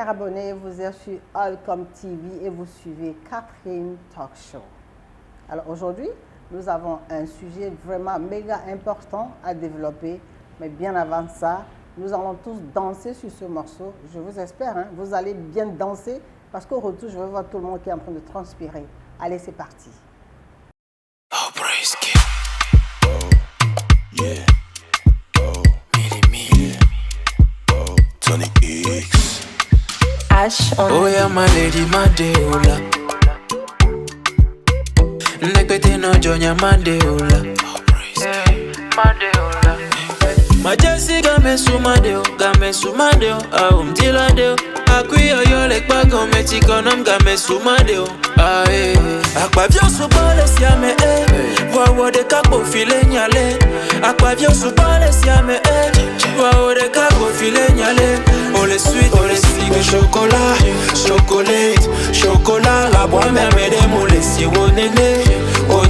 chers abonnés, vous êtes sur Allcom TV et vous suivez Catherine Talk Show. Alors aujourd'hui, nous avons un sujet vraiment méga important à développer, mais bien avant ça, nous allons tous danser sur ce morceau. Je vous espère, hein, vous allez bien danser parce qu'au retour, je vais voir tout le monde qui est en train de transpirer. Allez, c'est parti. Oh, Brisky. Oh, yeah. Oh, Millie. Oh, Tony X. H on Oh, yeah, my lady, my deola. Nekete no jonya, my deola. Oh, Brisky. My deola. My Jesse game sumadeo, tila deo. Akuyo yo lek bago metikonom game sumadeo. Ae, akpavio subale siame wawo de kakbo file nyale. Akpavio subale siame wawo de kakbo file nyale. On les suit, on les sigue chocolat, chocolat. La boîte mermede moule si oh néné. On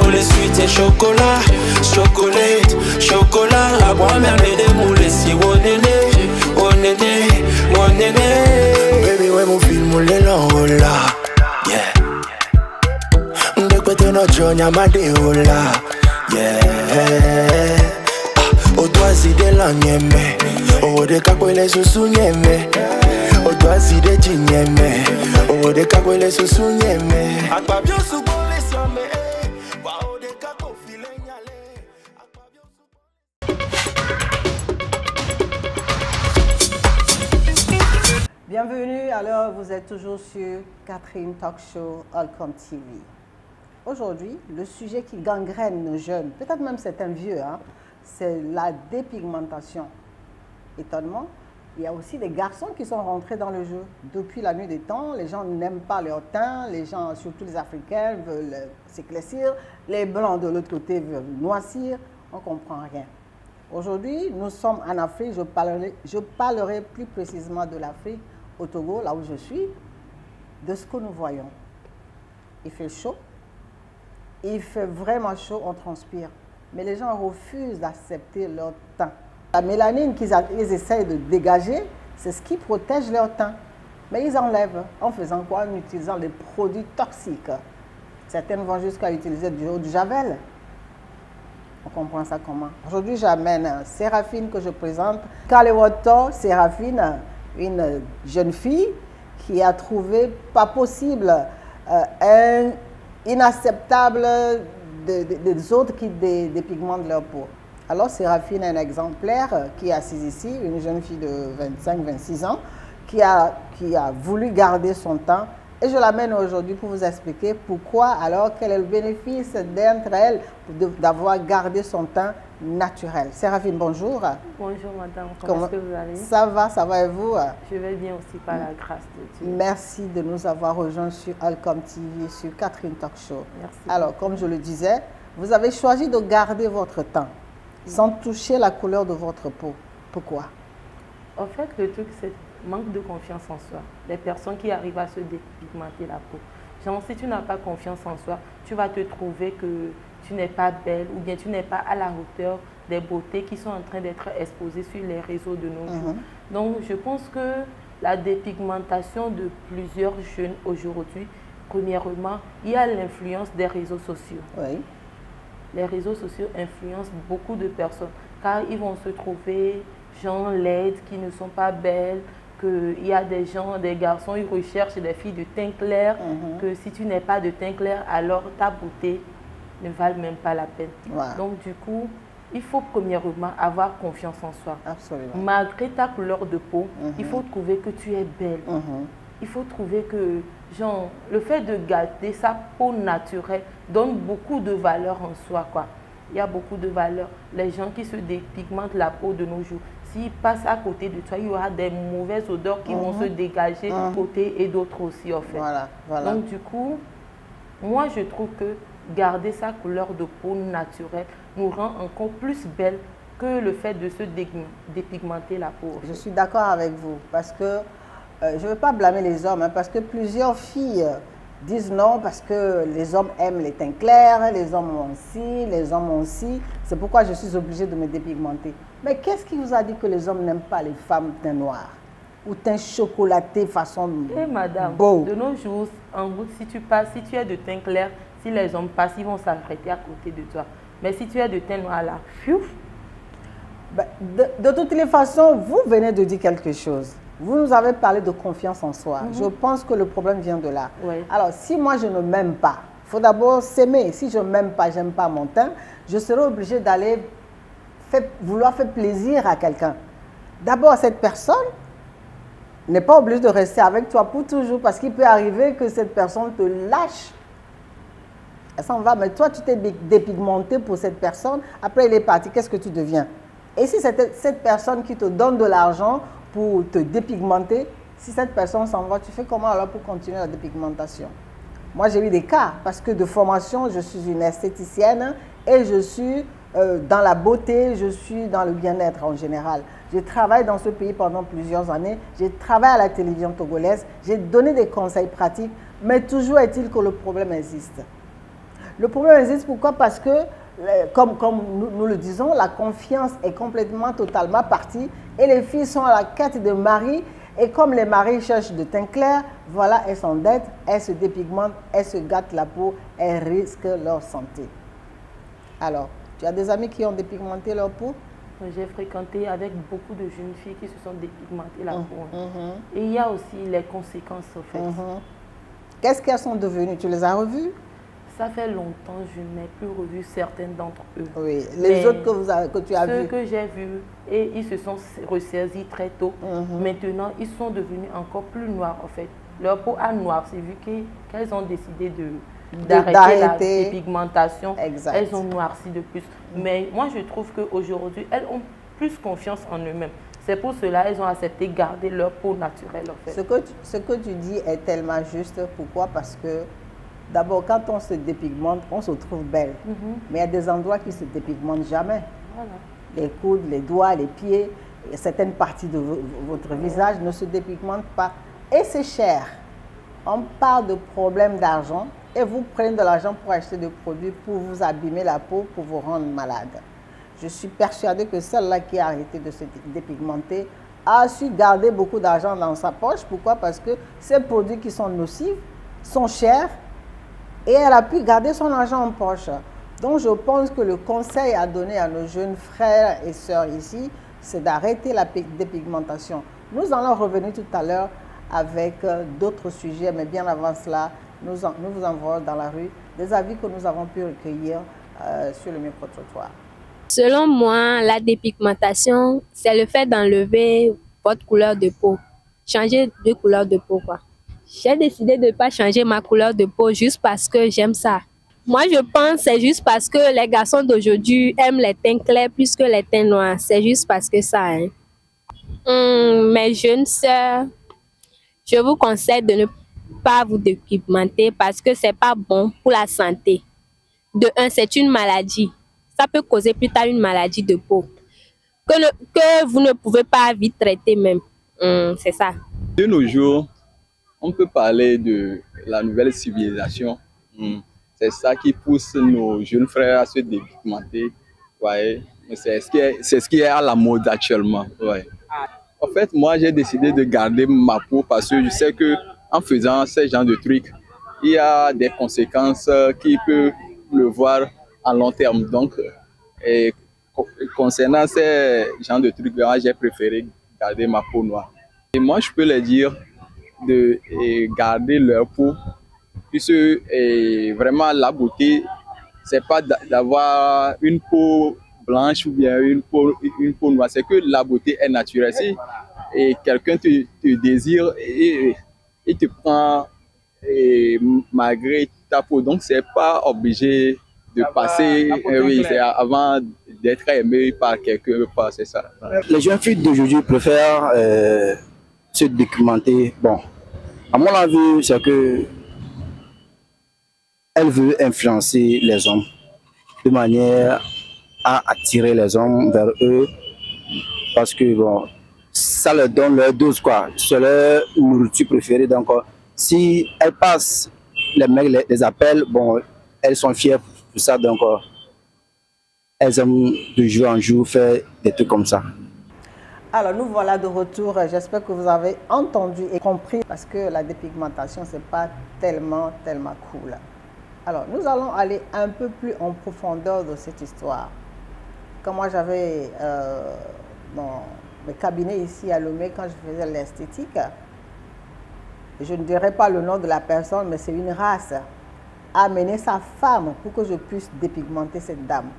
les suit et chocolat. La boîte mermede moule si oh néné. Baby, we mo feel mo le longola. Yeah. Ndekwe no jonya madeola. Yeah. O doisi de la nyeme. O de kakwele susu nyeme. O doisi de chinyeme. O de kakwele susu nyeme. Akpabio subole siame. Wa o de kako file nyale. Bienvenue, alors vous êtes toujours sur Catherine Talk Show, Allcom TV. Aujourd'hui, le sujet qui gangrène nos jeunes, peut-être même certains vieux, hein, c'est la dépigmentation. Étonnement, il y a aussi des garçons qui sont rentrés dans le jeu. Depuis la nuit des temps, les gens n'aiment pas leur teint, les gens, surtout les Africains, veulent s'éclaircir, les Blancs de l'autre côté veulent noircir, on ne comprend rien. Aujourd'hui, nous sommes en Afrique, je parlerai plus précisément de l'Afrique, au Togo, là où je suis, de ce que nous voyons. Il fait chaud, il fait vraiment chaud, on transpire. Mais les gens refusent d'accepter leur teint. La mélanine qu'ils essayent de dégager, c'est ce qui protège leur teint. Mais ils enlèvent. En faisant quoi? En utilisant des produits toxiques. Certaines vont jusqu'à utiliser du eau de Javel. On comprend ça comment? Aujourd'hui, j'amène Séraphine que je présente. Kalewoto Séraphine, une jeune fille qui a trouvé pas possible, inacceptable des autres qui dépigmentent leur peau. Alors Séraphine est un exemplaire qui est assise ici, une jeune fille de 25-26 ans qui a voulu garder son teint. Et je l'amène aujourd'hui pour vous expliquer pourquoi, alors quel est le bénéfice d'entre elles d'avoir gardé son teint naturel. Séraphine, bonjour. Bonjour madame, comment est-ce que vous allez? Ça va et vous? Je vais bien aussi par la grâce de Dieu. Merci de nous avoir rejoints sur Allcom TV, sur Catherine Talk Show. Merci. Alors, comme je le disais, vous avez choisi de garder votre teint sans toucher la couleur de votre peau. Pourquoi? En fait, le truc, c'est manque de confiance en soi. Les personnes qui arrivent à se dépigmenter la peau. Genre, si tu n'as pas confiance en soi, tu vas te trouver que tu n'es pas belle ou bien tu n'es pas à la hauteur des beautés qui sont en train d'être exposées sur les réseaux de nos jours. Donc, je pense que la dépigmentation de plusieurs jeunes aujourd'hui, premièrement, il y a l'influence des réseaux sociaux. Oui. Les réseaux sociaux influencent beaucoup de personnes car ils vont se trouver gens laides qui ne sont pas belles, qu'il y a des gens, des garçons, ils recherchent des filles de teint clair, que si tu n'es pas de teint clair, alors ta beauté ne vale même pas la peine. Wow. Donc du coup, il faut premièrement avoir confiance en soi. Absolument. Malgré ta couleur de peau, il faut trouver que tu es belle. Il faut trouver que, genre, le fait de garder sa peau naturelle donne beaucoup de valeur en soi, quoi. Il y a beaucoup de valeur. Les gens qui se dépigmentent la peau de nos jours, s'ils passent à côté de toi, il y aura des mauvaises odeurs qui vont se dégager côté et d'autres aussi, en fait. Voilà. Donc, du coup, moi, je trouve que garder sa couleur de peau naturelle nous rend encore plus belle que le fait de se dépigmenter la peau. Je suis d'accord avec vous parce que je ne veux pas blâmer les hommes, hein, parce que plusieurs filles disent non parce que les hommes aiment les teints clairs, les hommes ont ci, les hommes ont ci. C'est pourquoi je suis obligée de me dépigmenter. Mais qu'est-ce qui vous a dit que les hommes n'aiment pas les femmes teint noir ou teint chocolaté façon madame, beau? De nos jours, en route, si tu passes, si tu es de teint clair, si les hommes passent, ils vont s'arrêter à côté de toi. Mais si tu es de teint noir là, pfiouf. Ben, de toutes les façons, vous venez de dire quelque chose. Vous nous avez parlé de confiance en soi. Je pense que le problème vient de là. Oui. Alors, si moi je ne m'aime pas, il faut d'abord s'aimer. Si je ne m'aime pas, j'aime pas mon teint, je serai obligée d'aller vouloir faire plaisir à quelqu'un. D'abord, cette personne n'est pas obligée de rester avec toi pour toujours parce qu'il peut arriver que cette personne te lâche. Elle s'en va, mais toi, tu t'es dépigmenté pour cette personne. Après, il est parti. Qu'est-ce que tu deviens? Et si c'est cette personne qui te donne de l'argent pour te dépigmenter, si cette personne s'en va, tu fais comment alors pour continuer la dépigmentation? Moi, j'ai eu des cas parce que de formation, je suis une esthéticienne et je suis dans la beauté, je suis dans le bien-être en général. Je travaille dans ce pays pendant plusieurs années. J'ai travaillé à la télévision togolaise. J'ai donné des conseils pratiques, mais toujours est-il que le problème existe. Le problème existe pourquoi? Parce que comme nous le disons, la confiance est complètement, totalement partie et les filles sont à la quête de mari et comme les maris cherchent de teint clair, voilà, elles s'endettent, elles se dépigmentent, elles se gâtent la peau, elles risquent leur santé. Alors, tu as des amis qui ont dépigmenté leur peau? J'ai fréquenté avec beaucoup de jeunes filles qui se sont dépigmentées la peau. Et il y a aussi les conséquences au fait. Qu'est-ce qu'elles sont devenues? Tu les as revues? Ça fait longtemps, je n'ai plus revu certaines d'entre eux. Oui, les autres que tu as vus. Ceux que j'ai vus, et ils se sont ressaisis très tôt. Maintenant, ils sont devenus encore plus noirs en fait. Leur peau a noirci vu qu'elles ont décidé d'arrêter la dépigmentation. Exact. Elles ont noirci de plus. Mais moi, je trouve qu'aujourd'hui, elles ont plus confiance en eux-mêmes. C'est pour cela qu'elles ont accepté de garder leur peau naturelle en fait. Ce que tu dis est tellement juste. Pourquoi? Parce que d'abord, quand on se dépigmente, on se trouve belle. Mais il y a des endroits qui ne se dépigmentent jamais. Voilà. Les coudes, les doigts, les pieds, certaines parties de votre visage ne se dépigmentent pas. Et c'est cher. On parle de problème d'argent et vous prenez de l'argent pour acheter des produits pour vous abîmer la peau, pour vous rendre malade. Je suis persuadée que celle-là qui a arrêté de se dépigmenter a su garder beaucoup d'argent dans sa poche. Pourquoi? Parce que ces produits qui sont nocifs sont chers. Et elle a pu garder son argent en poche. Donc, je pense que le conseil à donner à nos jeunes frères et sœurs ici, c'est d'arrêter la dépigmentation. Nous allons revenir tout à l'heure avec d'autres sujets, mais bien avant cela, nous vous envoyons dans la rue des avis que nous avons pu recueillir sur le micro-trottoir. Selon moi, la dépigmentation, c'est le fait d'enlever votre couleur de peau. Changer de couleur de peau, quoi. J'ai décidé de ne pas changer ma couleur de peau juste parce que j'aime ça. Moi, je pense que c'est juste parce que les garçons d'aujourd'hui aiment les teints clairs plus que les teints noirs. C'est juste parce que ça. Mes jeunes sœurs, je vous conseille de ne pas vous dépigmenter parce que ce n'est pas bon pour la santé. De un, c'est une maladie. Ça peut causer plus tard une maladie de peau que vous ne pouvez pas vite traiter même. C'est ça. De nos jours, on peut parler de la nouvelle civilisation. C'est ça qui pousse nos jeunes frères à se dépigmenter. Ouais. C'est ce qui est à la mode actuellement. Ouais. En fait, moi, j'ai décidé de garder ma peau parce que je sais qu'en faisant ce genre de trucs, il y a des conséquences qui peuvent le voir à long terme. Donc, concernant ces genres de trucs, j'ai préféré garder ma peau noire. Et moi, je peux leur dire de garder leur peau, puisque vraiment la beauté, c'est pas d'avoir une peau blanche ou bien une peau noire, c'est que la beauté est naturelle. Si quelqu'un te désire et te prend malgré ta peau, donc c'est pas obligé de passer c'est avant d'être aimé par quelqu'un, c'est ça. Les jeunes filles d'aujourd'hui préfèrent se documenter. Bon, à mon avis, c'est que elle veut influencer les hommes de manière à attirer les hommes vers eux parce que bon, ça leur donne leur dose, quoi. C'est leur nourriture préférée. Donc, si elle passe les mecs les appellent, bon, elles sont fières pour ça, donc elles aiment de jour en jour faire des trucs comme ça. Alors, nous voilà de retour. J'espère que vous avez entendu et compris parce que la dépigmentation, ce n'est pas tellement cool. Alors, nous allons aller un peu plus en profondeur de cette histoire. Quand moi, j'avais le cabinet ici à Lomé, quand je faisais l'esthétique, je ne dirais pas le nom de la personne, mais c'est une race, a amené sa femme pour que je puisse dépigmenter cette dame.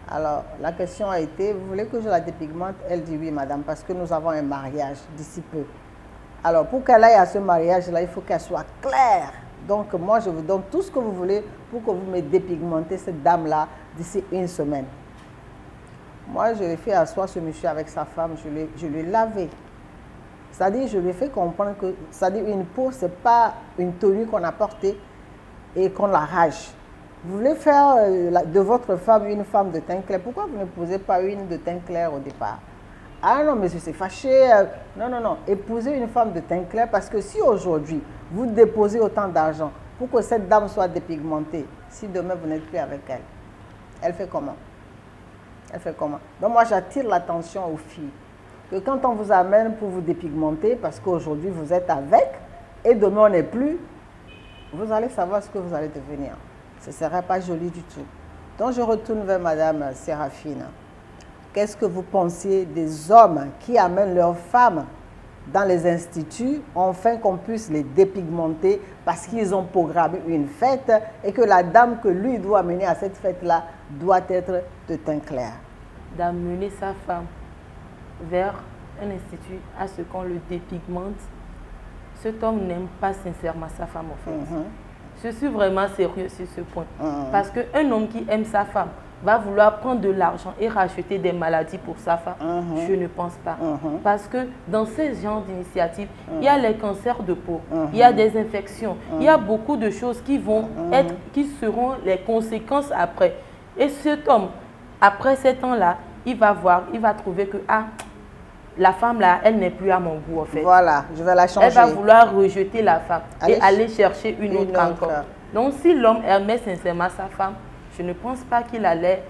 Alors, la question a été, vous voulez que je la dépigmente? Elle dit oui, madame, parce que nous avons un mariage d'ici peu. Alors, pour qu'elle aille à ce mariage-là, il faut qu'elle soit claire. Donc, moi, je vous donne tout ce que vous voulez pour que vous me dépigmentez cette dame-là d'ici une semaine. Moi, je l'ai fait asseoir ce monsieur avec sa femme, je l'ai lavé. C'est-à-dire, je lui ai fait comprendre que, c'est-à-dire, une peau, ce n'est pas une tenue qu'on a portée et qu'on l'arrache. Vous voulez faire de votre femme une femme de teint clair, pourquoi vous ne posez pas une de teint clair au départ? Ah non, monsieur, c'est fâché. Non, non, non. Épousez une femme de teint clair parce que si aujourd'hui, vous déposez autant d'argent pour que cette dame soit dépigmentée, si demain vous n'êtes plus avec elle, elle fait comment? Elle fait comment? Donc moi, j'attire l'attention aux filles. Que quand on vous amène pour vous dépigmenter, parce qu'aujourd'hui vous êtes avec, et demain on n'est plus, vous allez savoir ce que vous allez devenir. Ce ne serait pas joli du tout. Donc je retourne vers Madame Séraphine. Qu'est-ce que vous pensiez des hommes qui amènent leurs femmes dans les instituts afin qu'on puisse les dépigmenter parce qu'ils ont programmé une fête et que la dame que lui doit amener à cette fête-là doit être de teint clair? D'amener sa femme vers un institut à ce qu'on le dépigmente, cet homme n'aime pas sincèrement sa femme en fait. Je suis vraiment sérieux sur ce point. Parce qu'un homme qui aime sa femme va vouloir prendre de l'argent et racheter des maladies pour sa femme. Je ne pense pas. Parce que dans ce genre d'initiative, il y a les cancers de peau, il y a des infections, il y a beaucoup de choses qui vont qui seront les conséquences après. Et cet homme, après 7 ans-là, il va voir, il va trouver que la femme là, elle n'est plus à mon goût en fait. Voilà, je vais la changer. Elle va vouloir rejeter la femme et aller chercher une autre encore. Donc si l'homme aimait sincèrement sa femme, je ne pense pas qu'il allait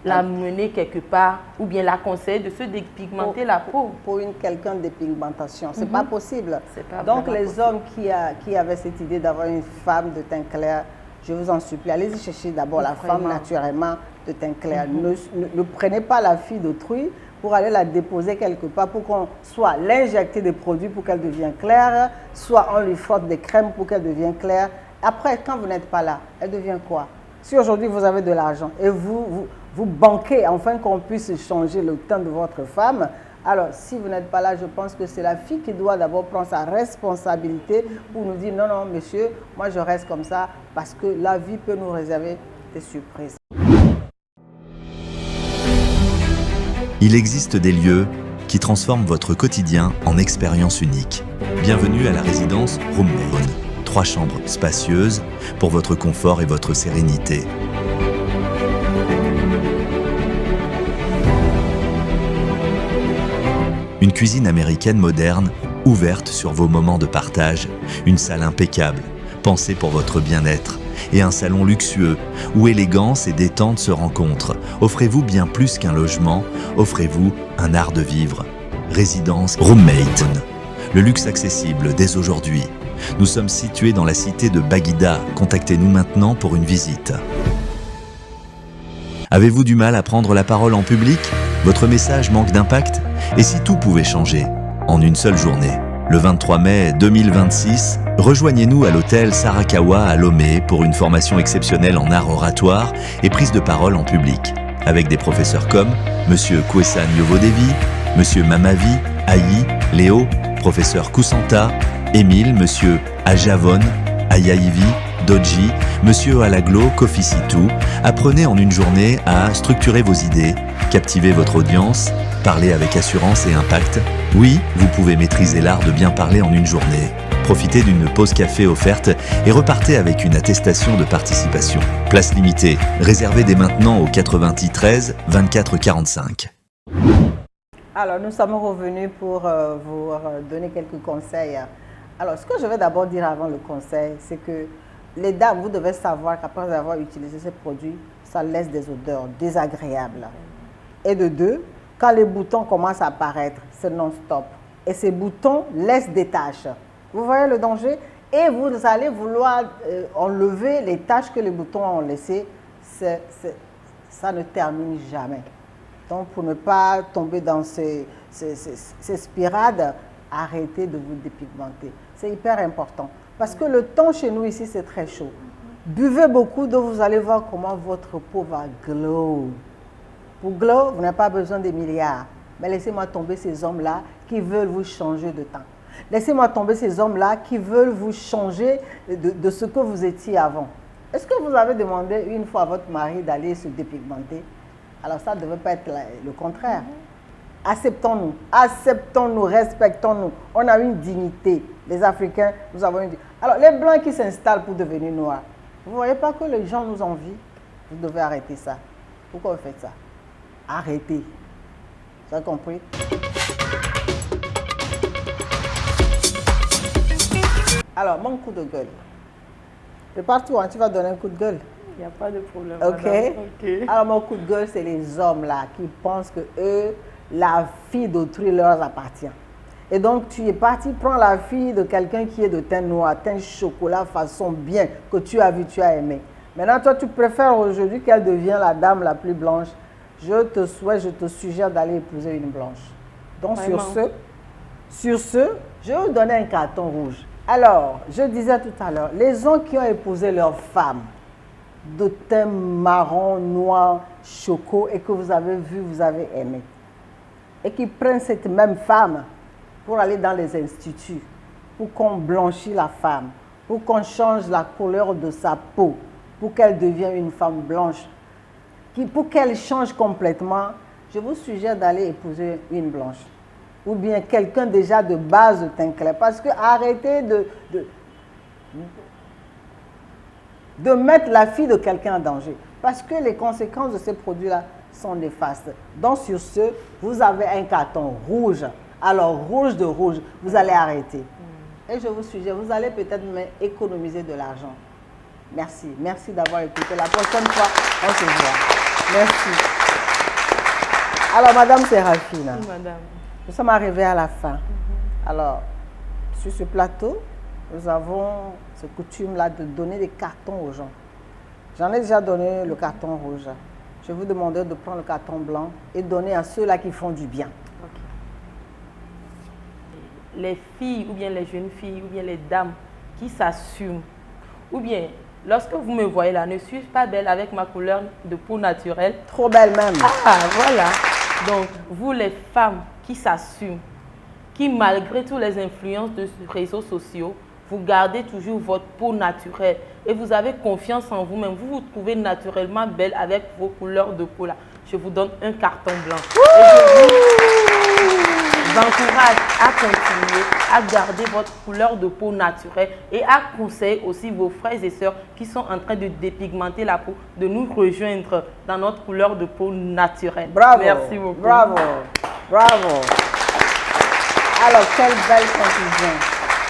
la mener quelque part ou bien la conseiller de se dépigmenter la peau. Pour quelqu'un de dépigmentation, c'est pas possible. Pas donc les hommes qui avaient cette idée d'avoir une femme de teint clair, je vous en supplie, allez-y chercher d'abord la femme naturellement de teint clair. Ne prenez pas la fille d'autrui pour aller la déposer quelque part, pour qu'on soit l'injecter des produits pour qu'elle devienne claire, soit on lui frotte des crèmes pour qu'elle devienne claire. Après, quand vous n'êtes pas là, elle devient quoi? Si aujourd'hui vous avez de l'argent et vous banquez afin qu'on puisse changer le teint de votre femme, alors si vous n'êtes pas là, je pense que c'est la fille qui doit d'abord prendre sa responsabilité pour nous dire non, non, monsieur, moi je reste comme ça parce que la vie peut nous réserver des surprises. Il existe des lieux qui transforment votre quotidien en expérience unique. Bienvenue à la résidence Roommate. 3 chambres spacieuses pour votre confort et votre sérénité. Une cuisine américaine moderne, ouverte sur vos moments de partage, une salle impeccable, pensée pour votre bien-être, et un salon luxueux où élégance et détente se rencontrent. Offrez-vous bien plus qu'un logement, offrez-vous un art de vivre. Résidence Roommate. Le luxe accessible dès aujourd'hui. Nous sommes situés dans la cité de Baguida. Contactez-nous maintenant pour une visite. Avez-vous du mal à prendre la parole en public? Votre message manque d'impact? Et si tout pouvait changer en une seule journée? Le 23 mai 2026, rejoignez-nous à l'hôtel Sarakawa à Lomé pour une formation exceptionnelle en art oratoire et prise de parole en public. Avec des professeurs comme Monsieur Kwesan Yovodevi, Monsieur Mamavi, Ayi, Léo, Professeur Kusanta, Émile, Monsieur Ajavon, Ayaivi, Doji, Monsieur Alaglo, Kofi Situ. Apprenez en une journée à structurer vos idées, captiver votre audience, parler avec assurance et impact. Oui, vous pouvez maîtriser l'art de bien parler en une journée. Profitez d'une pause café offerte et repartez avec une attestation de participation. Place limitée. Réservez dès maintenant au 90 13 24 45. Alors, nous sommes revenus pour vous donner quelques conseils. Alors, ce que je vais d'abord dire avant le conseil, c'est que les dames, vous devez savoir qu'après avoir utilisé ces produits, ça laisse des odeurs désagréables. Et de deux, quand les boutons commencent à apparaître, c'est non-stop. Et ces boutons laissent des taches. Vous voyez le danger? Et vous allez vouloir enlever les taches que les boutons ont laissées. Ça ne termine jamais. Donc, pour ne pas tomber dans ces spirales, arrêtez de vous dépigmenter. C'est hyper important. Parce que le temps chez nous ici, c'est très chaud. Buvez beaucoup d'eau, vous allez voir comment votre peau va glow. Pour glow, vous n'avez pas besoin des milliards. Mais laissez-moi tomber ces hommes-là qui veulent vous changer de teint. Laissez-moi tomber ces hommes-là qui veulent vous changer de ce que vous étiez avant. Est-ce que vous avez demandé une fois à votre mari d'aller se dépigmenter? Alors ça ne devait pas être le contraire. Acceptons-nous, acceptons-nous, respectons-nous. On a une dignité. Les Africains, nous avons une dignité. Alors les Blancs qui s'installent pour devenir noirs, vous ne voyez pas que les gens nous envient? Vous devez arrêter ça. Pourquoi vous faites ça? Arrêtez. Vous avez compris? Alors, mon coup de gueule. C'est partout, hein, tu vas donner un coup de gueule. Il n'y a pas de problème. Ok. Okay. Alors, mon coup de gueule, c'est les hommes là qui pensent que eux, la fille d'autrui leur appartient. Et donc, tu es parti prendre la fille de quelqu'un qui est de teint noir, teint chocolat, façon bien, que tu as vu, tu as aimé. Maintenant, toi, tu préfères aujourd'hui qu'elle devienne la dame la plus blanche. Je te souhaite, je te suggère d'aller épouser une blanche. Donc, Vraiment. sur ce, je vais vous donner un carton rouge. Alors, je disais tout à l'heure, les hommes qui ont épousé leur femme de teint marron, noir, choco et que vous avez vu, vous avez aimé, et qui prennent cette même femme pour aller dans les instituts, pour qu'on blanchisse la femme, pour qu'on change la couleur de sa peau, pour qu'elle devienne une femme blanche, pour qu'elle change complètement, je vous suggère d'aller épouser une blanche. Ou bien quelqu'un déjà de base de teint clair. Parce que arrêtez de mettre la fille de quelqu'un en danger. Parce que les conséquences de ces produits-là sont néfastes. Donc sur ce, vous avez un carton rouge. Alors rouge de rouge, vous allez arrêter. Et je vous suggère, vous allez peut-être même économiser de l'argent. Merci. Merci d'avoir écouté. La prochaine fois, on se voit. Merci. Alors, Madame Séraphine. Oui, madame. Nous sommes arrivés à la fin. Alors, sur ce plateau, nous avons ce coutume-là de donner des cartons aux gens. J'en ai déjà donné le carton rouge. Je vais vous demander de prendre le carton blanc et donner à ceux-là qui font du bien. Okay. Les filles, ou bien les jeunes filles, ou bien les dames qui s'assument, ou bien, lorsque vous me voyez là, ne suis-je pas belle avec ma couleur de peau naturelle? Trop belle même. Ah, voilà. Donc, vous les femmes qui s'assument, qui malgré toutes les influences de réseaux sociaux, vous gardez toujours votre peau naturelle et vous avez confiance en vous-même. Vous vous trouvez naturellement belle avec vos couleurs de peau là. Je vous donne un carton blanc. Et je vous encourage à continuer à garder votre couleur de peau naturelle et à conseiller aussi vos frères et sœurs qui sont en train de dépigmenter la peau de nous rejoindre dans notre couleur de peau naturelle. Bravo. Merci beaucoup. Bravo. Bravo. Alors, quelle belle conclusion.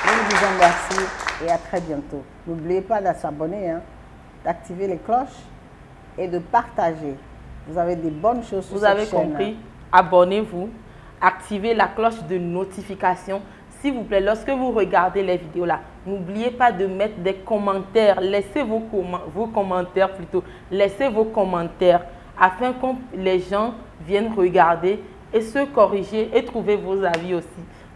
Nous vous disons merci et à très bientôt. N'oubliez pas de s'abonner, hein, d'activer les cloches et de partager. Vous avez des bonnes choses sur vous cette avez chaîne. compris. Abonnez-vous, activez la cloche de notification. S'il vous plaît, lorsque vous regardez les vidéos là, n'oubliez pas de mettre des commentaires. Laissez vos commentaires plutôt. Laissez vos commentaires afin que les gens viennent regarder et se corriger et trouver vos avis aussi.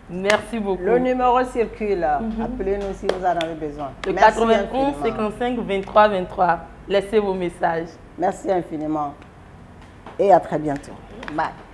Merci beaucoup. Le numéro circule. Appelez-nous si vous en avez besoin. Le Merci 91 infiniment. 55 23 23. Laissez vos messages. Merci infiniment. Et à très bientôt. Bye.